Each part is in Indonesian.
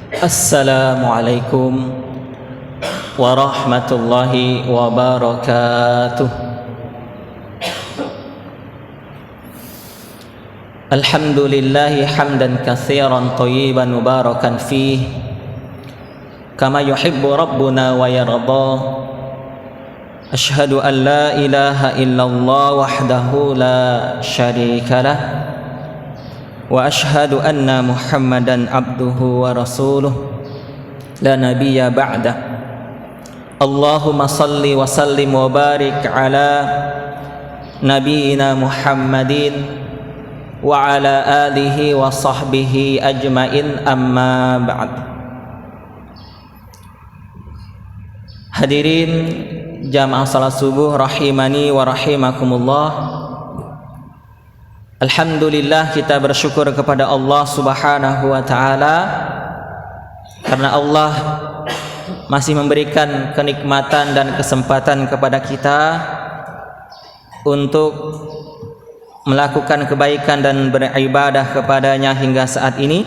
Assalamualaikum warahmatullahi wabarakatuh. Alhamdulillahi hamdan katsiran thayyiban mubarakan fih kama yuhibbu rabbuna wa yarda. Ashhadu an la ilaha illallah wahdahu la syarika lah wa ashhadu anna Muhammadan abduhu wa rasuluh la nabiyya ba'dah. Allahumma salli wa sallim wa barik ala nabiyyina Muhammadin wa ala alihi wa sahbihi ajmain, amma ba'd. Hadirin jamaah salat subuh rahimani wa rahimakumullah. Alhamdulillah, kita bersyukur kepada Allah Subhanahu wa taala karena Allah masih memberikan kenikmatan dan kesempatan kepada kita untuk melakukan kebaikan dan beribadah kepadanya hingga saat ini.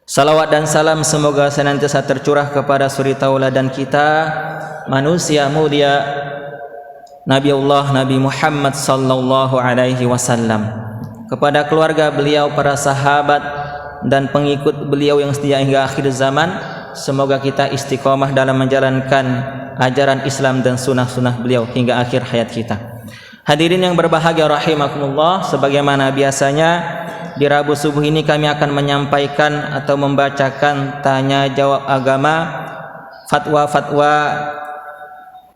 Salawat dan salam semoga senantiasa tercurah kepada suri tauladan kita, manusia mulia Nabi Muhammad sallallahu alaihi wasallam, kepada keluarga beliau, para sahabat dan pengikut beliau yang setia hingga akhir zaman. Semoga kita istiqomah dalam menjalankan ajaran Islam dan sunnah-sunnah beliau hingga akhir hayat kita. Hadirin yang berbahagia rahimakumullah, sebagaimana biasanya di Rabu subuh ini kami akan menyampaikan atau membacakan tanya jawab agama, fatwa-fatwa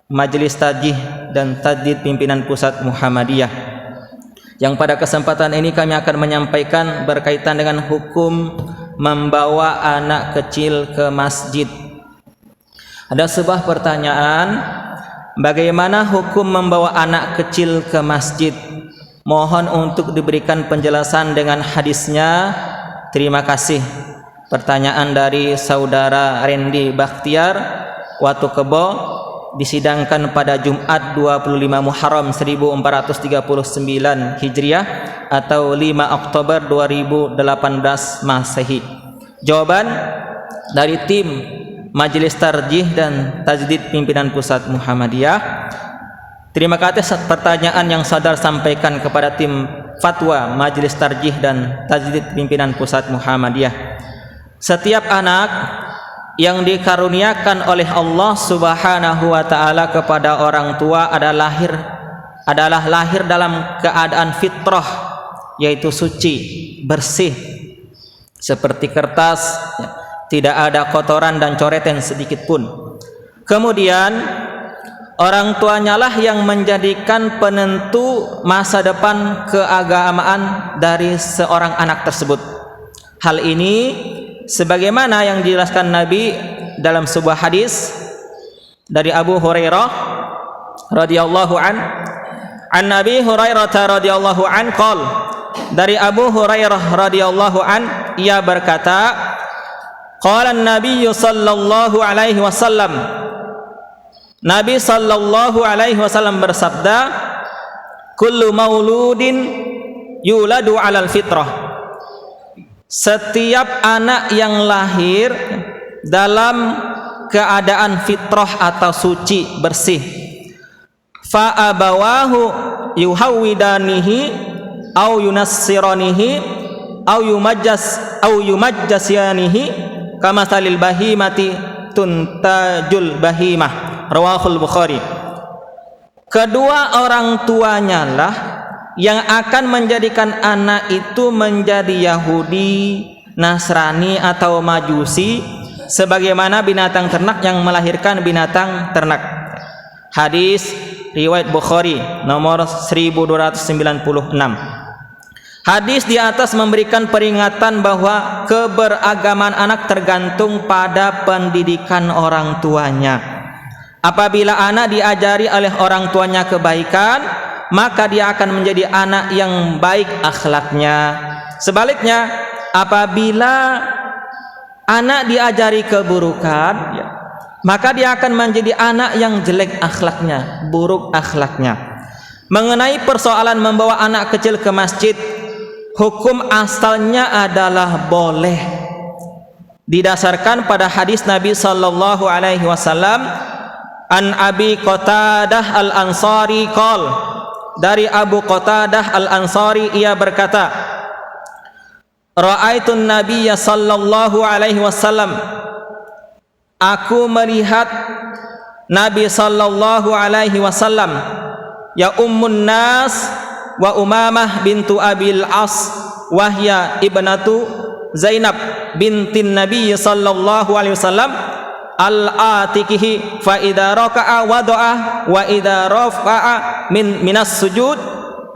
Majelis Tajih dan Tajdid Pimpinan Pusat Muhammadiyah, yang pada kesempatan ini kami akan menyampaikan berkaitan dengan hukum membawa anak kecil ke masjid. Ada sebuah pertanyaan, bagaimana hukum membawa anak kecil ke masjid? Mohon untuk diberikan penjelasan dengan hadisnya. Terima kasih. Pertanyaan dari saudara Randy Bakhtiar, Watu Kebo, disidangkan pada Jumat 25 Muharram 1439 Hijriah atau 5 Oktober 2018 Masehi. Jawaban dari tim Majelis Tarjih dan Tajdid Pimpinan Pusat Muhammadiyah. Terima kasih atas pertanyaan yang saudara sampaikan kepada tim fatwa Majelis Tarjih dan Tajdid Pimpinan Pusat Muhammadiyah. Setiap anak yang dikaruniakan oleh Allah Subhanahu wa taala kepada orang tua adalah lahir dalam keadaan fitrah, yaitu suci, bersih seperti kertas, tidak ada kotoran dan coretan sedikit pun. Kemudian orang tuanya lah yang menjadikan penentu masa depan keagamaan dari seorang anak tersebut. Hal ini sebagaimana yang dijelaskan Nabi dalam sebuah hadis dari Abu Hurairah radhiyallahu an Nabi Hurairah radhiyallahu an qol, dari Abu Hurairah radhiyallahu an, ia berkata, qala an-nabiy sallallahu alaihi wasallam, Nabi sallallahu alaihi wasallam bersabda, kullu mauludin yuladu 'alal fitrah. Setiap anak yang lahir dalam keadaan fitrah atau suci, bersih, fa abawahu yuhawidanihi au yunassiranihi au yumajjasiyanihi kama salil bahimati tuntajul bahimah, rawahul Bukhari. Kedua orang tuanya lah yang akan menjadikan anak itu menjadi Yahudi, Nasrani atau Majusi, sebagaimana binatang ternak yang melahirkan binatang ternak. Hadis riwayat Bukhari nomor 1296. Hadis di atas memberikan peringatan bahwa keberagaman anak tergantung pada pendidikan orang tuanya. Apabila anak diajari oleh orang tuanya kebaikan, maka dia akan menjadi anak yang baik akhlaknya. Sebaliknya, apabila anak diajari keburukan, maka dia akan menjadi anak yang jelek akhlaknya, buruk akhlaknya. Mengenai persoalan membawa anak kecil ke masjid, hukum asalnya adalah boleh. didasarkan pada hadis Nabi sallallahu alaihi wasallam, an Abi Qatadah Al-Ansari qol, dari Abu Qatadah Al-Ansari ia berkata, ra'aitun nabiyya sallallahu alaihi wasallam, aku melihat Nabi sallallahu alaihi wasallam, ya ummun nas wa Umamah bintu Abil As wahya ibnatu Zainab bintin Nabi sallallahu alaihi wasallam al-atikihi fa idza raka'a wada'ah wa idza rafa'a minas sujud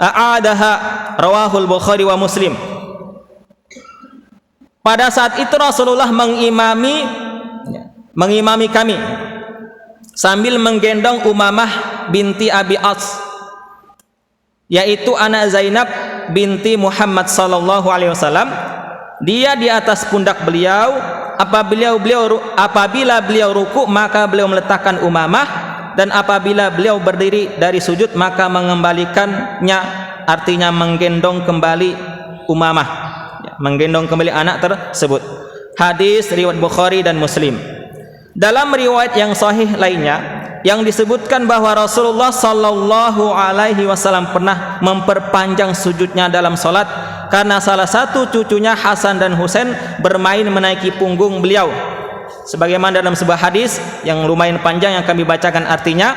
a'adaha, rawahul Bukhari wa Muslim. Pada saat itu Rasulullah mengimami kami sambil menggendong Umamah binti Abi As, yaitu anak Zainab binti Muhammad sallallahu alaihi wasallam. Dia di atas pundak beliau. Apabila beliau ruku maka beliau meletakkan Umamah, dan apabila beliau berdiri dari sujud maka mengembalikannya, artinya menggendong kembali Umamah, menggendong kembali anak tersebut. Hadis riwayat Bukhari dan Muslim. Dalam riwayat yang sahih lainnya yang disebutkan bahwa Rasulullah sallallahu alaihi wasallam pernah memperpanjang sujudnya dalam salat karena salah satu cucunya Hasan dan Husain bermain menaiki punggung beliau. Sebagaimana dalam sebuah hadis yang lumayan panjang yang kami bacakan artinya,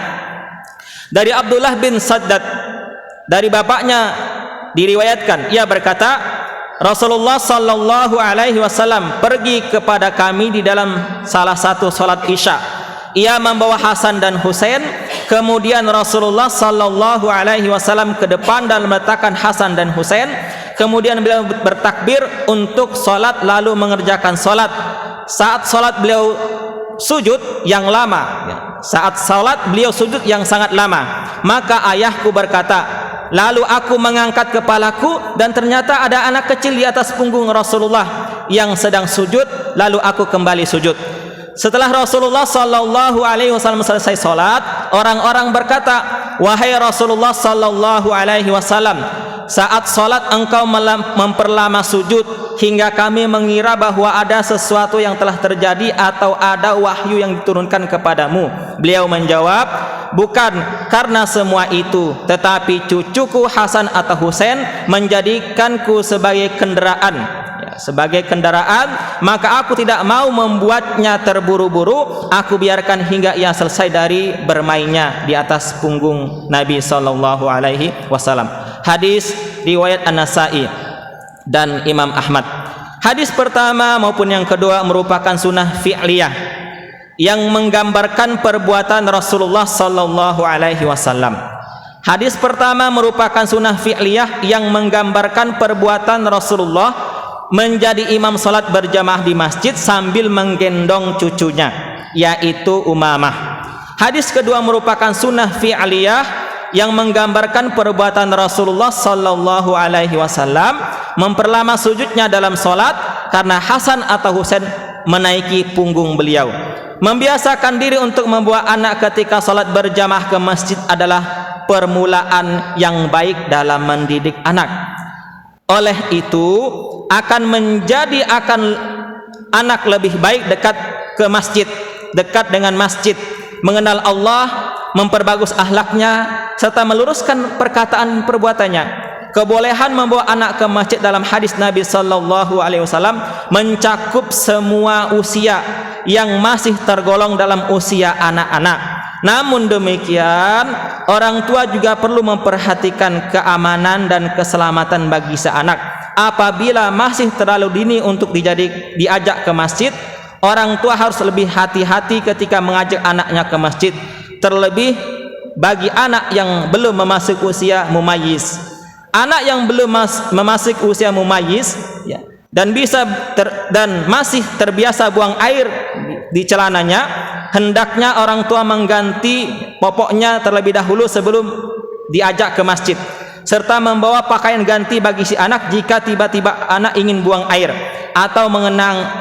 dari Abdullah bin Saddad, dari bapaknya diriwayatkan, ia berkata, Rasulullah sallallahu alaihi wasallam pergi kepada kami di dalam salah satu salat Isya. Ia membawa Hasan dan Husain, kemudian Rasulullah sallallahu alaihi wasallam ke depan dan meletakkan Hasan dan Husain. Kemudian beliau bertakbir untuk salat lalu mengerjakan salat. Saat salat beliau sujud yang lama, saat salat beliau sujud yang sangat lama. Maka ayahku berkata, lalu aku mengangkat kepalaku dan ternyata ada anak kecil di atas punggung Rasulullah yang sedang sujud, lalu aku kembali sujud. Setelah Rasulullah sallallahu alaihi wasallam selesai salat, orang-orang berkata, wahai Rasulullah sallallahu alaihi wasallam, saat salat engkau memperlama sujud hingga kami mengira bahwa ada sesuatu yang telah terjadi atau ada wahyu yang diturunkan kepadamu. Beliau menjawab, bukan karena semua itu, tetapi cucuku Hasan atau Husain menjadikanku sebagai kendaraan, maka aku tidak mau membuatnya terburu-buru. Aku biarkan hingga ia selesai dari bermainnya di atas punggung Nabi sallallahu alaihi wasallam. Hadis riwayat An-Nasa'i dan Imam Ahmad. Hadis pertama maupun yang kedua merupakan sunnah fi'liyah yang menggambarkan perbuatan Rasulullah sallallahu alaihi wasallam. Hadis pertama merupakan sunnah fi'liyah yang menggambarkan perbuatan Rasulullah menjadi imam salat berjamaah di masjid sambil menggendong cucunya, yaitu Umamah. Hadis kedua merupakan sunnah fi'liyah yang menggambarkan perbuatan Rasulullah sallallahu alaihi wasallam memperlama sujudnya dalam salat karena Hasan atau Husain menaiki punggung beliau. Membiasakan diri untuk membawa anak ketika salat berjamaah ke masjid adalah permulaan yang baik dalam mendidik anak. Oleh itu akan anak lebih baik dekat ke masjid, dekat dengan masjid, mengenal Allah, memperbagus akhlaknya serta meluruskan perkataan perbuatannya. Kebolehan membawa anak ke masjid dalam hadis Nabi sallallahu alaihi wasallam mencakup semua usia yang masih tergolong dalam usia anak-anak. Namun demikian, orang tua juga perlu memperhatikan keamanan dan keselamatan bagi si anak. Apabila masih terlalu dini untuk diajak ke masjid, orang tua harus lebih hati-hati ketika mengajak anaknya ke masjid. Terlebih bagi anak yang belum memasuki usia mumayyiz. Anak yang belum memasuki usia mumayyiz dan masih terbiasa buang air di celananya, hendaknya orang tua mengganti popoknya terlebih dahulu sebelum diajak ke masjid, serta membawa pakaian ganti bagi si anak jika tiba-tiba anak ingin buang air atau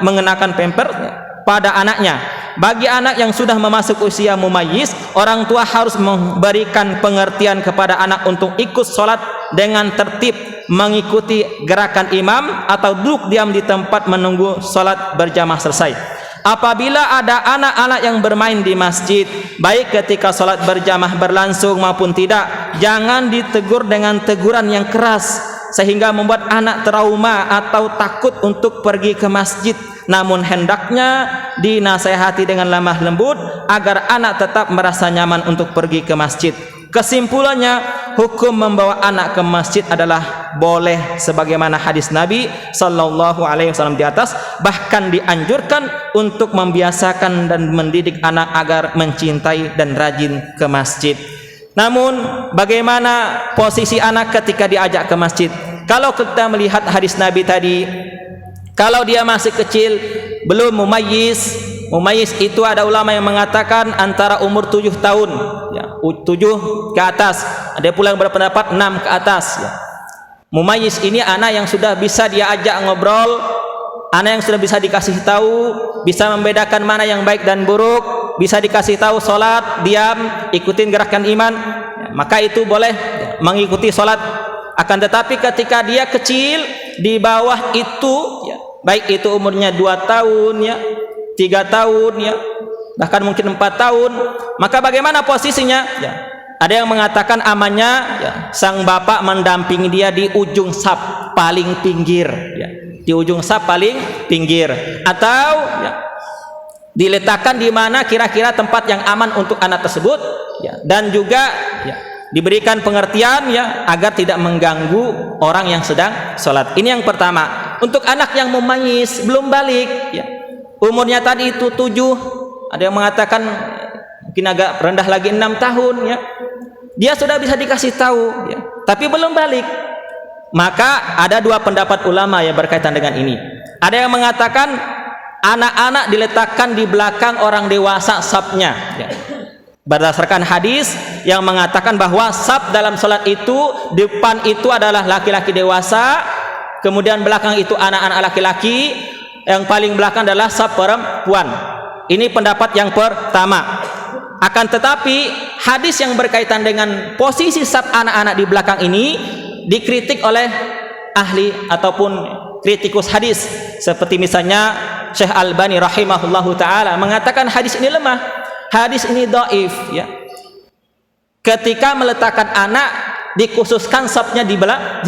mengenakan pamper pada anaknya. Bagi anak yang sudah memasuki usia mumayyiz, orang tua harus memberikan pengertian kepada anak untuk ikut sholat dengan tertib mengikuti gerakan imam atau duduk diam di tempat menunggu salat berjamaah selesai. Apabila ada anak-anak yang bermain di masjid, baik ketika salat berjamaah berlangsung maupun tidak, jangan ditegur dengan teguran yang keras sehingga membuat anak trauma atau takut untuk pergi ke masjid. Namun hendaknya dinasehati dengan lemah lembut agar anak tetap merasa nyaman untuk pergi ke masjid. Kesimpulannya, hukum membawa anak ke masjid adalah boleh sebagaimana hadis Nabi sallallahu alaihi wasallam di atas, bahkan dianjurkan untuk membiasakan dan mendidik anak agar mencintai dan rajin ke masjid. Namun bagaimana posisi anak ketika diajak ke masjid? Kalau kita melihat hadis Nabi tadi, kalau dia masih kecil, belum mumayyiz itu ada ulama yang mengatakan antara umur 7 tahun ya, 7 ke atas. Ada pula yang berpendapat 6 ke atas ya. Mumayyiz ini anak yang sudah bisa dia ajak ngobrol, anak yang sudah bisa dikasih tahu, bisa membedakan mana yang baik dan buruk, bisa dikasih tahu salat, diam, ikutin gerakan iman ya, maka itu boleh ya, mengikuti salat. Akan tetapi ketika dia kecil, di bawah itu ya, baik itu umurnya 2 tahun ya, 3 tahun ya, bahkan mungkin 4 tahun, maka bagaimana posisinya ya? Ada yang mengatakan amannya ya, sang bapak mendampingi dia di ujung saf paling pinggir ya, di ujung saf paling pinggir, atau ya, diletakkan di mana kira-kira tempat yang aman untuk anak tersebut ya, dan juga ya, diberikan pengertian ya agar tidak mengganggu orang yang sedang sholat. Ini yang pertama. Untuk anak yang mumayyiz belum balik ya, umurnya tadi itu 7, ada yang mengatakan mungkin agak rendah lagi 6 tahun ya, dia sudah bisa dikasih tahu ya, tapi belum balik. Maka ada 2 pendapat ulama yang berkaitan dengan ini. Ada yang mengatakan anak-anak diletakkan di belakang orang dewasa safnya ya, berdasarkan hadis yang mengatakan bahwa saf dalam salat itu, depan itu adalah laki-laki dewasa, kemudian belakang itu anak-anak laki-laki, yang paling belakang adalah saf perempuan. Ini pendapat yang pertama. Akan tetapi hadis yang berkaitan dengan posisi saf anak-anak di belakang ini dikritik oleh ahli ataupun kritikus hadis, seperti misalnya Syekh Albani rahimahullahu taala mengatakan hadis ini lemah, hadis ini dhaif ya. Ketika meletakkan anak dikhususkan safnya di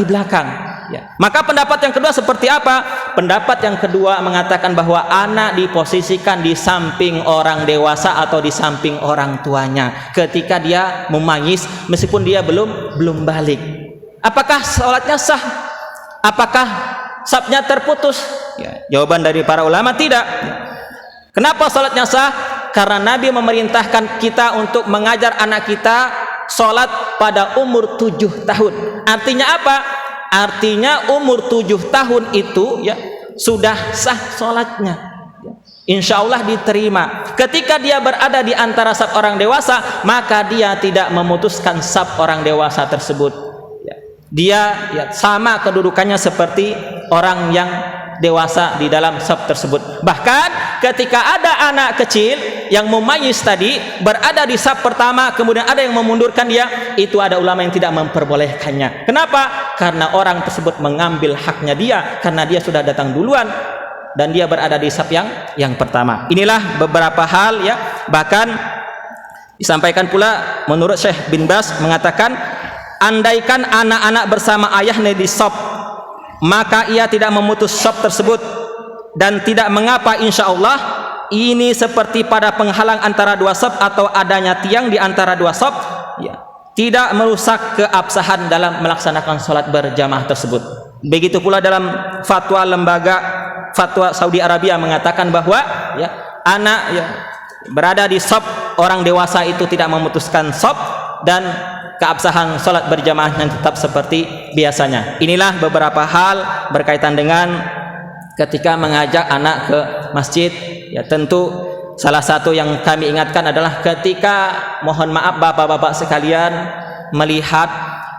belakang ya. Maka pendapat yang kedua seperti apa? Pendapat yang kedua mengatakan bahwa anak diposisikan di samping orang dewasa atau di samping orang tuanya ketika dia mumayyiz, meskipun dia belum balik. Apakah salatnya sah? Apakah safnya terputus? Ya, jawaban dari para ulama tidak. Kenapa salatnya sah? Karena Nabi memerintahkan kita untuk mengajar anak kita salat pada umur 7 tahun. Artinya apa? Artinya umur 7 tahun itu ya sudah sah salatnya ya. Insya Allah diterima. Ketika dia berada di antara saf orang dewasa, maka dia tidak memutuskan saf orang dewasa tersebut ya. Dia ya, sama kedudukannya seperti orang yang dewasa di dalam saf tersebut. Bahkan ketika ada anak kecil yang mumayyiz tadi berada di saf pertama, kemudian ada yang memundurkan dia, itu ada ulama yang tidak memperbolehkannya. Kenapa? Karena orang tersebut mengambil haknya dia, karena dia sudah datang duluan dan dia berada di saf yang pertama. Inilah beberapa hal ya. Bahkan disampaikan pula menurut Syekh bin Baz mengatakan, andaikan anak-anak bersama ayahnya di saf, maka ia tidak memutus saf tersebut dan tidak mengapa, insya Allah ini seperti pada penghalang antara 2 saf atau adanya tiang di antara 2 saf ya, tidak merusak keabsahan dalam melaksanakan sholat berjamaah tersebut. Begitu pula dalam fatwa lembaga fatwa Saudi Arabia mengatakan bahwa ya, anak ya, berada di saf orang dewasa itu tidak memutuskan saf dan keabsahan sholat berjamaahnya tetap seperti biasanya. Inilah beberapa hal berkaitan dengan ketika mengajak anak ke masjid ya. Tentu salah satu yang kami ingatkan adalah ketika, mohon maaf bapak-bapak sekalian, melihat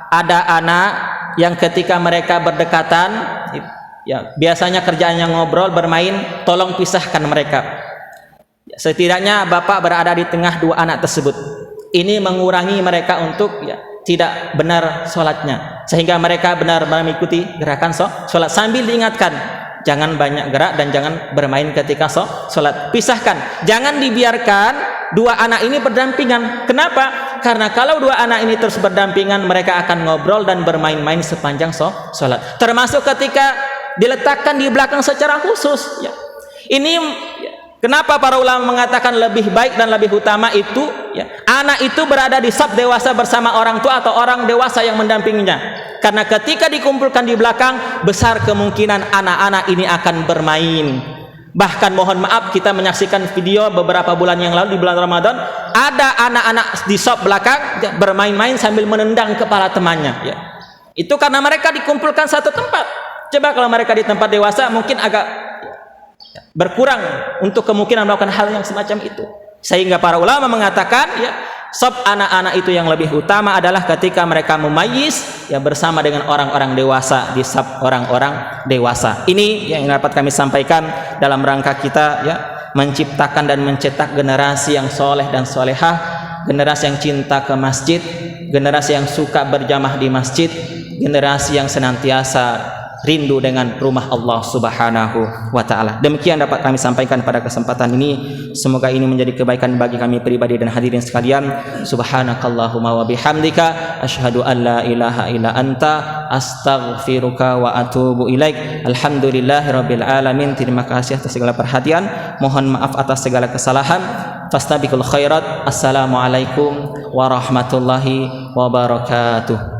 ada anak yang ketika mereka berdekatan ya, biasanya kerjaannya ngobrol, bermain, tolong pisahkan mereka ya. Setidaknya bapak berada di tengah 2 anak tersebut. Ini mengurangi mereka untuk ya, tidak benar sholatnya, sehingga mereka benar-benar mengikuti gerakan sholat sambil diingatkan jangan banyak gerak dan jangan bermain ketika sholat. Pisahkan, jangan dibiarkan dua anak ini berdampingan. Kenapa? Karena kalau dua anak ini terus berdampingan, mereka akan ngobrol dan bermain-main sepanjang sholat, termasuk ketika diletakkan di belakang secara khusus ya. Ini kenapa para ulama mengatakan lebih baik dan lebih utama itu ya, anak itu berada di saf dewasa bersama orang tua atau orang dewasa yang mendampinginya, karena ketika dikumpulkan di belakang besar kemungkinan anak-anak ini akan bermain. Bahkan mohon maaf, kita menyaksikan video beberapa bulan yang lalu di bulan Ramadan, ada anak-anak di saf belakang ya, bermain-main sambil menendang kepala temannya ya. Itu karena mereka dikumpulkan satu tempat. Coba kalau mereka di tempat dewasa mungkin agak berkurang untuk kemungkinan melakukan hal yang semacam itu. Sehingga para ulama mengatakan ya, saf anak-anak itu yang lebih utama adalah ketika mereka memayyiz ya bersama dengan orang-orang dewasa, di saf orang-orang dewasa. Ini yang dapat kami sampaikan dalam rangka kita ya menciptakan dan mencetak generasi yang soleh dan solehah, generasi yang cinta ke masjid, generasi yang suka berjamaah di masjid, generasi yang senantiasa rindu dengan rumah Allah Subhanahu wa ta'ala. Demikian dapat kami sampaikan pada kesempatan ini. Semoga ini menjadi kebaikan bagi kami pribadi dan hadirin sekalian. Subhanakallahumma wa bihamdika asyhadu an la ilaha illa anta astaghfiruka wa atubu ilaik. Alhamdulillahirabbil alamin. Terima kasih atas segala perhatian. Mohon maaf atas segala kesalahan. Fastabiqul khairat. Assalamualaikum warahmatullahi wabarakatuh.